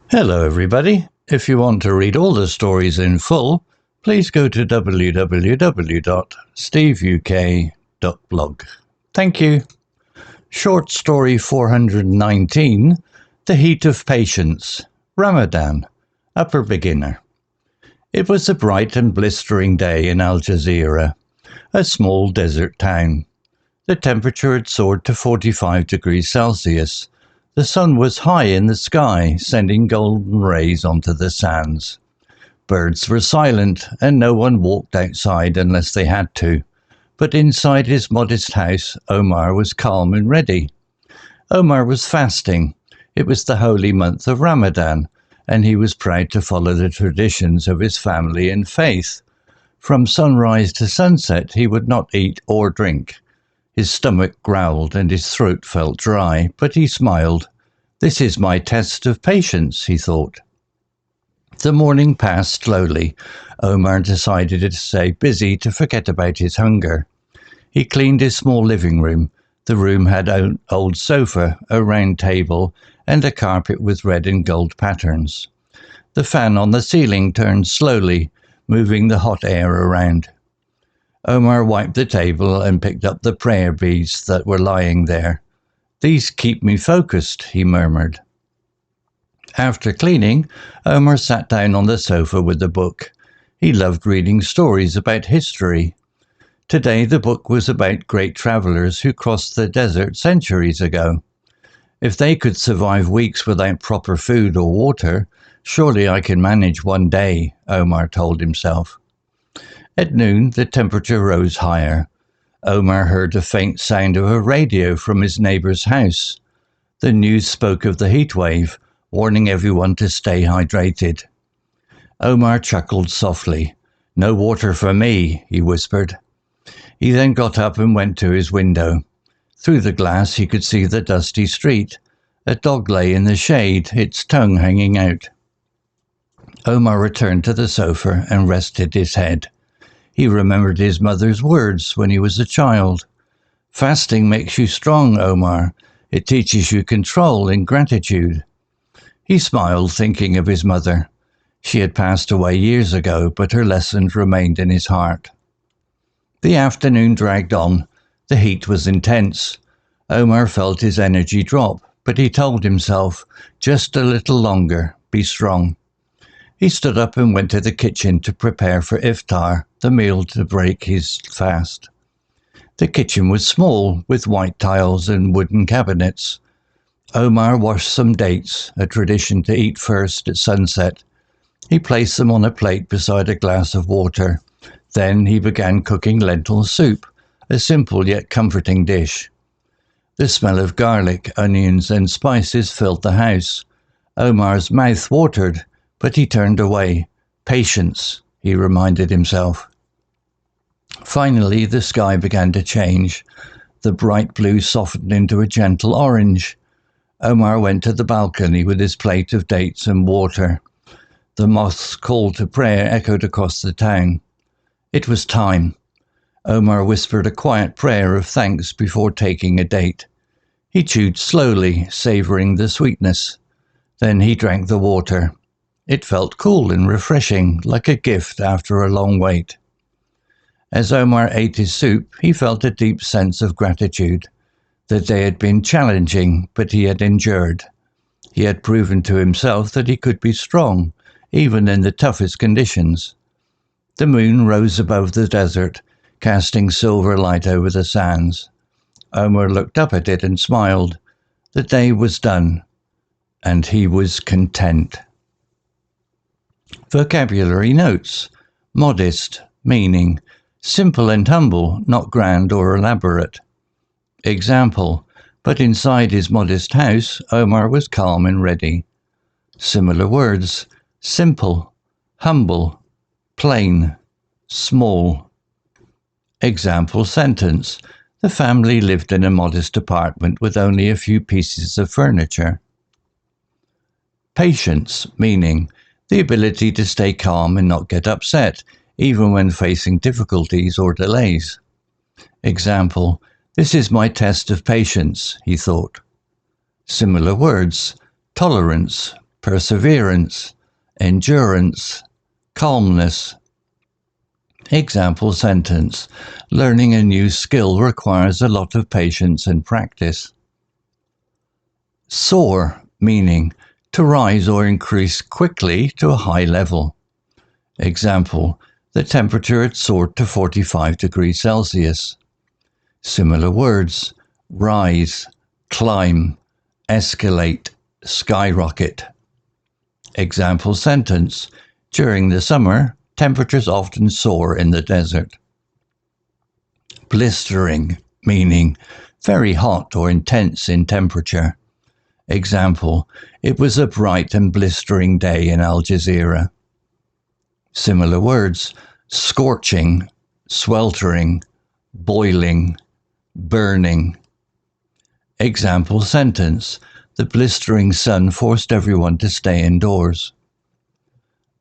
Hello everybody. If you want to read all the stories in full, please go to www.steveuk.blog. Thank you. Short story 419, The Heat of Patience, Ramadan, Upper Beginner. It was a bright and blistering day in Al Jazeera, a small desert town. The temperature had soared to 45 degrees Celsius. The sun was high in the sky, sending golden rays onto the sands. Birds were silent, and no one walked outside unless they had to. But inside his modest house, Omar was calm and ready. Omar was fasting. It was the holy month of Ramadan, and he was proud to follow the traditions of his family and faith. From sunrise to sunset, he would not eat or drink. His stomach growled and his throat felt dry, but he smiled. This is my test of patience, he thought. The morning passed slowly. Omar decided to stay busy to forget about his hunger. He cleaned his small living room. The room had an old sofa, a round table, and a carpet with red and gold patterns. The fan on the ceiling turned slowly, moving the hot air around. Omar wiped the table and picked up the prayer beads that were lying there. These keep me focused, he murmured. After cleaning, Omar sat down on the sofa with a book. He loved reading stories about history. Today the book was about great travelers who crossed the desert centuries ago. If they could survive weeks without proper food or water, surely I can manage one day, Omar told himself. At noon, the temperature rose higher. Omar heard a faint sound of a radio from his neighbor's house. The news spoke of the heat wave, warning everyone to stay hydrated. Omar chuckled softly. "No water for me," he whispered. He then got up and went to his window. Through the glass he could see the dusty street. A dog lay in the shade, its tongue hanging out. Omar returned to the sofa and rested his head. He remembered his mother's words when he was a child. Fasting makes you strong, Omar. It teaches you control and gratitude. He smiled, thinking of his mother. She had passed away years ago, but her lessons remained in his heart. The afternoon dragged on. The heat was intense. Omar felt his energy drop, but he told himself, just a little longer, be strong. He stood up and went to the kitchen to prepare for iftar, the meal to break his fast. The kitchen was small, with white tiles and wooden cabinets. Omar washed some dates, a tradition to eat first at sunset. He placed them on a plate beside a glass of water. Then he began cooking lentil soup, a simple yet comforting dish. The smell of garlic, onions, and spices filled the house. Omar's mouth watered, but he turned away. Patience, he reminded himself. Finally, the sky began to change. The bright blue softened into a gentle orange. Omar went to the balcony with his plate of dates and water. The mosque's call to prayer echoed across the town. It was time. Omar whispered a quiet prayer of thanks before taking a date. He chewed slowly, savouring the sweetness. Then he drank the water. It felt cool and refreshing, like a gift after a long wait. As Omar ate his soup, he felt a deep sense of gratitude. The day had been challenging, but he had endured. He had proven to himself that he could be strong, even in the toughest conditions. The moon rose above the desert, casting silver light over the sands. Omar looked up at it and smiled. The day was done, and he was content. Vocabulary notes. Modest, meaning simple and humble, not grand or elaborate. Example, but inside his modest house, Omar was calm and ready. Similar words, simple, humble, plain, small. Example sentence, the family lived in a modest apartment with only a few pieces of furniture. Patience, meaning the ability to stay calm and not get upset, even when facing difficulties or delays. Example, this is my test of patience, he thought. Similar words, tolerance, perseverance, endurance, calmness. Example sentence. Learning a new skill requires a lot of patience and practice. Soar, meaning to rise or increase quickly to a high level. Example, the temperature had soared to 45 degrees Celsius. Similar words, rise, climb, escalate, skyrocket. Example sentence, during the summer, temperatures often soar in the desert. Blistering, meaning very hot or intense in temperature. Example, it was a bright and blistering day in Al Jazeera. Similar words, scorching, sweltering, boiling, burning. Example sentence, the blistering sun forced everyone to stay indoors.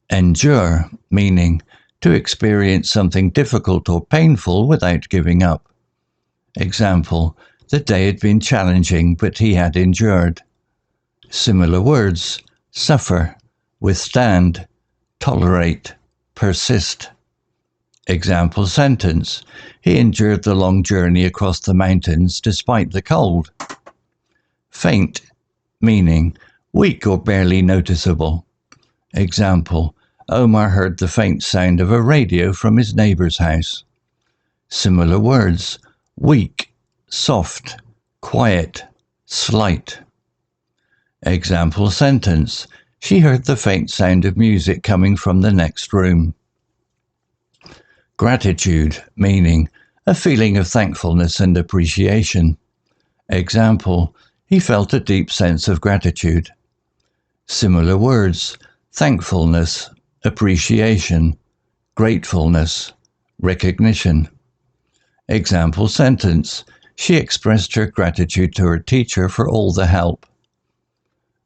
Endure, meaning to experience something difficult or painful without giving up. Example, the day had been challenging, but he had endured. Similar words, suffer, withstand, tolerate, persist. Example sentence, he endured the long journey across the mountains despite the cold. Faint, meaning weak or barely noticeable. Example, Omar heard the faint sound of a radio from his neighbor's house. Similar words, weak, soft, quiet, slight. Example sentence, she heard the faint sound of music coming from the next room. Gratitude, meaning a feeling of thankfulness and appreciation. Example, he felt a deep sense of gratitude. Similar words, thankfulness, appreciation, gratefulness, recognition. Example sentence, she expressed her gratitude to her teacher for all the help.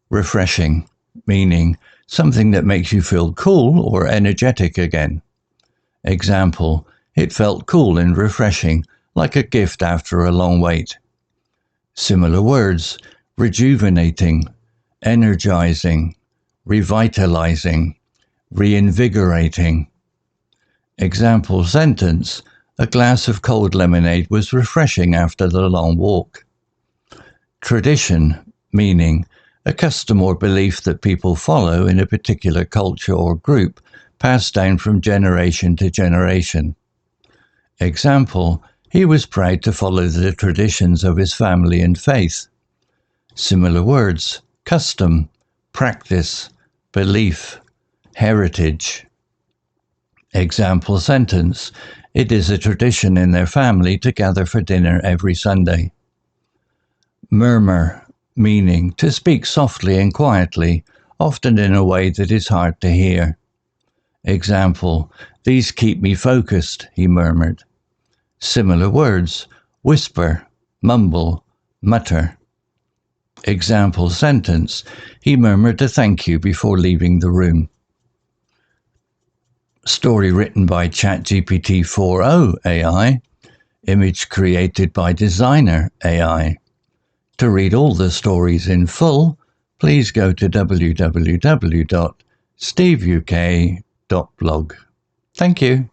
Refreshing, meaning something that makes you feel cool or energetic again. Example, it felt cool and refreshing, like a gift after a long wait. Similar words, rejuvenating, energizing, revitalizing, reinvigorating. Example sentence, a glass of cold lemonade was refreshing after the long walk. Tradition, meaning a custom or belief that people follow in a particular culture or group, passed down from generation to generation. Example, he was proud to follow the traditions of his family and faith. Similar words, custom, practice, belief, heritage. Example sentence, it is a tradition in their family to gather for dinner every Sunday. Murmur, meaning to speak softly and quietly, often in a way that is hard to hear. Example, these keep me focused, he murmured. Similar words, whisper, mumble, mutter. Example sentence, he murmured a thank you before leaving the room. Story written by ChatGPT 4.0 AI. Image created by Designer AI. To read all the stories in full, please go to www.steveuk.blog. Thank you.